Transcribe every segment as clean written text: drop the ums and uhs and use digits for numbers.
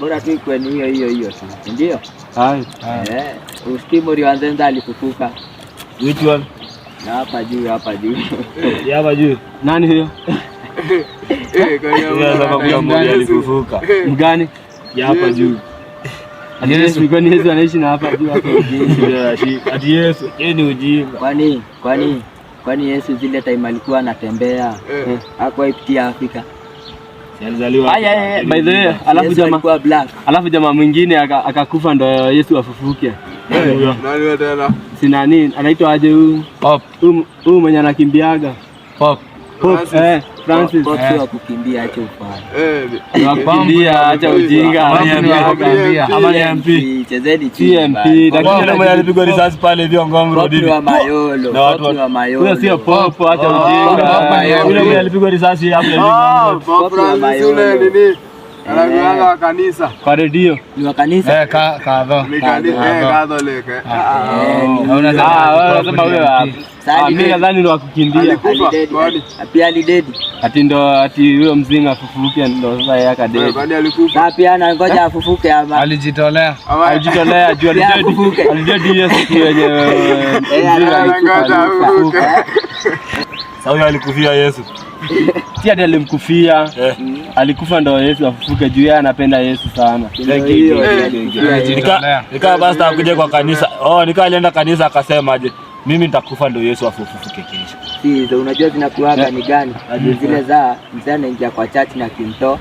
Bora tu ikuwe ni hiyo tu. Ndio? Hai. Usikimu Riwanzenza alifufuka. Which one? Na hapa juu. Hapa juu. Nani hiyo? Kwa mmoja alifufuka. Mgani? Ya hapa juu. Yesu kwani Yesu anaishi na hapa juu hapo ujinga. Ati Yesu, yeye ni ujinga. Kwani Yesu zile time alikuwa anatembea hakuwa ipitia Afrika. Alizaliwa. By the way, alafu jamaa mwingine akakufa ndo Yesu afufuke. Nani tena? Si nani? Anaitwa aje huyu? Pop. Huyu mwenye anakimbiaga. Pop. Francis. Pop wa kukimbia acha ufanye. Kukimbia acha ujinga. Ama ni MP. Chezeni TMP. Lakini ndio mwenye alipigwa risasi pale hivi Ngong Road hivi. Wa Mayolo. Na watu wa Mayolo. Huyo sio Pop, acha ujinga. Yule mwenye alipigwa risasi hapo hivi. Pop wa Mayolo nini? Anakuanga wa kanisa. Kwa redio. Ni wa kanisa? Kadho. Ni kanisa Catholic. Unasema wewe hapo. Mimi nadhani ndo akukimbia. Pia alidedi. Ati huyo mzinga afufuke ndo sasa yeye akadedi. Kwani alikufa? Sasa pia anangoja afufuke ama alijitolea juu alidedi Yesu yenyewe. Sasa huyo alikufia Yesu. Si ati alimkufia. Alikufa ndo Yesu afufuke juu yeye anapenda Yesu sana. Nikaa basi akuje kwa kanisa. Nikaa alienda kanisa akasema aje mimi nitakufa ndo Yesu afufuke kesho. Si unajua zinakuaga ni gani? Zile za mzee anaingia kwa church na kimto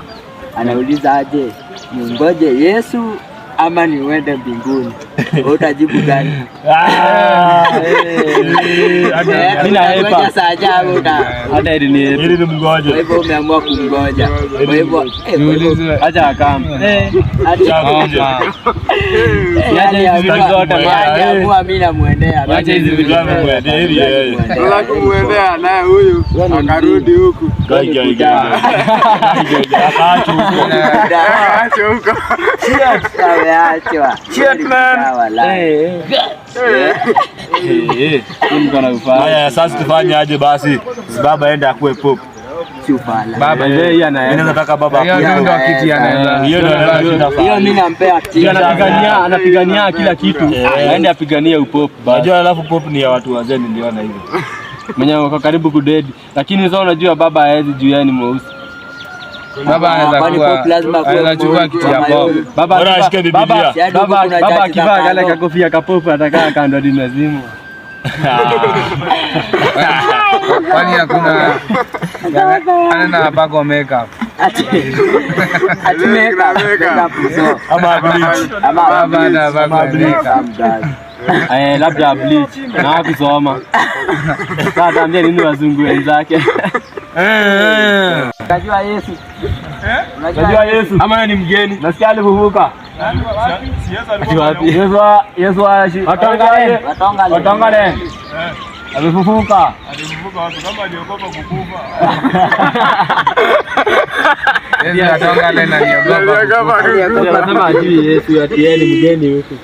anauliza aje ningoje Yesu ama niende mbinguni? Utajibu gani? Mimi naepa hata ili ni mngoje. Kwa hivyo umeamua kumngoja. Kwa hivyo acha akame. Acha hizi vitu zote maana mimi namuendea. Acha hizi vitu namuendea hivi yeye. Sasa kumuendea naye huyu akarudi huku. Akaacha huko. Haya sasa tufanye aje basi? Baba aende akue Pop. Baba yeye anaweza taka baba akue. Hiyo ndio kiti anaweza. Hiyo mimi nampea kiti. Anapigania kila kitu. Aende apiganie upop. Unajua alafu Pop ni ya watu wazee niliona hivyo. Mwenye wako karibu kudedi. Lakini sasa unajua baba haezi juu yeye ni mweusi. Baba anaweza chukua kiti ya Pop. Baba ashike Biblia. Baba akivaa kale kakofia ka Pop atakaa kando dini nazimu. Kwani hakuna ana bako makeup. Ati makeup. Ama bleach. Baba ana bako makeup. Labda bleach na kusoma. Sasa tambia nini wazungu wenzake? Unajua Yesu? Unajua Yesu? Ama ni mgeni? Nasikia alifufuka. Yesu Watongale. Alifufuka. Alifufuka watu kama aliogopa kukufa. Yesu Watongale na aliogopa. Anasema ajui Yesu ati yeye ni mgeni huko.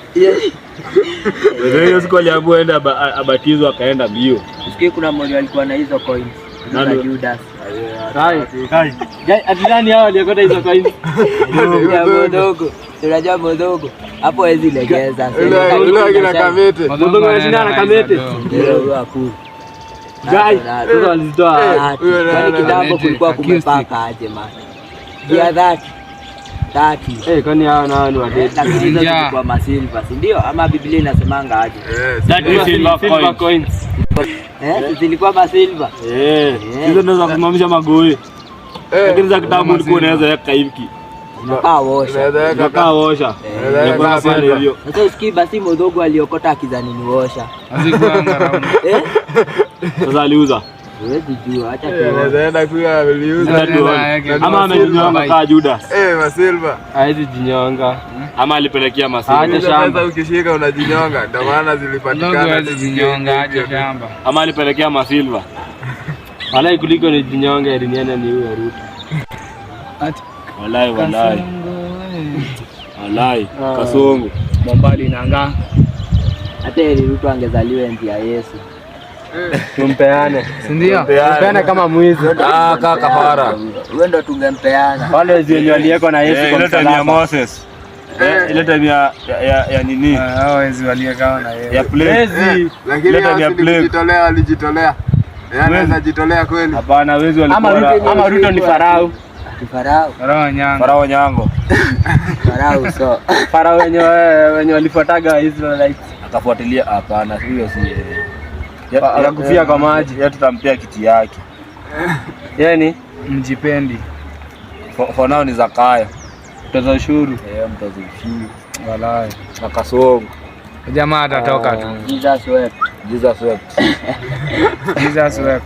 Yesu kwa aliamua aende abatizwe akaenda mbio. Usikie kuna mmoja alikuwa na hizo coins. Na Judas. Ati nani hao waliokota hizo coins? Tunajua Modogo. Hapo hizi legeza. Ule kina Kamete. Modogo anashindana na Kamete. Ndio hapo. Guys, sasa walizitoa. Kwani kitambo kulikuwa kumepaka aje man. Dia 30. Kwani hao nao ni wadeti. Lakini kwa masilva, si ndio? Ama Biblia inasemanga aje? That is silver coins. Zilikuwa masilva. Hizo ndo za kusimamisha magoi. Lakini za kitambo ulikuwa unaweza weka hivi. Unakaa osha. Sasa usikii basi Modogo aliokota akizani ni osha. Sasa aliuza. Huwezi jua, acha Anaenda kuya aliuza. Ama amejinyonga kaa Judas. Masilva. Haizi jinyonga. Ama alipelekea masilva. Acha shamba. Sasa ukishika unajinyonga. Ndio maana zilipatikana jinyonga acha shamba. Ama alipelekea masilva. Walai kuliko ni jinyonga iliniana ni huyo Ruto. Walai Kasongo Mombali nanga. Hata Ruto angezaliwa enzi ya Yesu. Tumpeane. Si ndio? Tumpeane kama mwizi. Kaka kafara. Wewe ndo tungempeana. Wale wenye walieko na Yesu kwa Ile time ya msalaba. Moses. Ile time ya nini? Hao wezi waliekawa na yeye. Ya plague. Lakini Ile time ya hao plague. walijitolea, walijitolea. Anaweza jitolea kweli. Hapana, wezi Ama walikuwa Ruto ni Farao. Farao. Roho nyanga. Farao Nyango. Farao so. Farao wenye walifuataga Israelites. Akafuatilia hapana, hiyo si Akakufia kwa maji. Yeye tutampea kiti yake. Yaani Mjipendi. For now ni Zakayo. mtoza ushuru. Mtoza ushuru. Walai. Na Kasongo. Jamaa atatoka tu. Jesus wept. Jesus wept. Jesus wept.